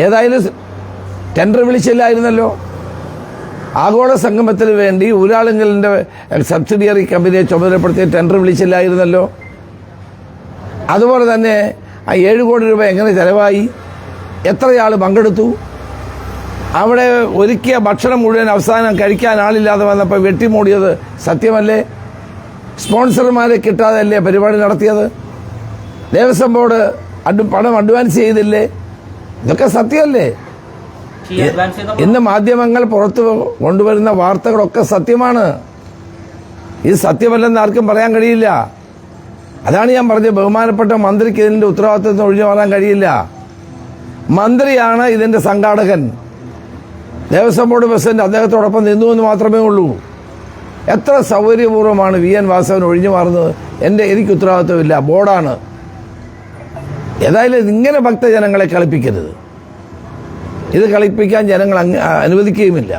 ഏതായാലും ടെൻഡർ വിളിച്ചില്ലായിരുന്നല്ലോ. ആഗോള സംഗമത്തിന് വേണ്ടി ഊരാളുങ്കലിന്റെ സബ്സിഡിയറി കമ്പനിയെ ചുമതലപ്പെടുത്തിയ ടെൻഡർ വിളിച്ചില്ലായിരുന്നല്ലോ. അതുപോലെ തന്നെ ആ 7 കോടി രൂപ എങ്ങനെ ചെലവായി, എത്രയാൾ പങ്കെടുത്തു, അവിടെ ഒരുക്കിയ ഭക്ഷണം മുഴുവൻ അവസാനം കഴിക്കാൻ ആളില്ലാതെ വന്നപ്പോൾ വെട്ടിമൂടിയത് സത്യമല്ലേ? സ്പോൺസർമാരെ കിട്ടാതല്ലേ പരിപാടി നടത്തിയത്? ദേവസ്വം ബോർഡ് പണം അഡ്വാൻസ് ചെയ്തില്ലേ? ഇതൊക്കെ സത്യമല്ലേ? ഇന്ന് മാധ്യമങ്ങൾ പുറത്തു കൊണ്ടുവരുന്ന വാർത്തകളൊക്കെ സത്യമാണ്. ഇത് സത്യമല്ലെന്ന് ആർക്കും പറയാൻ കഴിയില്ല. അതാണ് ഞാൻ പറഞ്ഞത്, ബഹുമാനപ്പെട്ട മന്ത്രിക്ക് ഇതിന്റെ ഉത്തരവാദിത്വത്തിന് ഒഴിഞ്ഞു മാറാൻ കഴിയില്ല. മന്ത്രിയാണ് ഇതിന്റെ സംഘാടകൻ. ദേവസ്വം ബോർഡ് പ്രസിഡന്റ് അദ്ദേഹത്തോടൊപ്പം നിന്നു എന്ന് മാത്രമേ ഉള്ളൂ. എത്ര സൗകര്യപൂർവ്വമാണ് VN വാസവൻ ഒഴിഞ്ഞു മാറുന്നത്? എനിക്ക് ഉത്തരവാദിത്വമില്ല, ബോർഡാണ്. ഏതായാലും ഇങ്ങനെ ഭക്തജനങ്ങളെ കളിപ്പിക്കരുത്. ഇത് കളിപ്പിക്കാൻ ജനങ്ങൾ അനുവദിക്കുകയുമില്ല.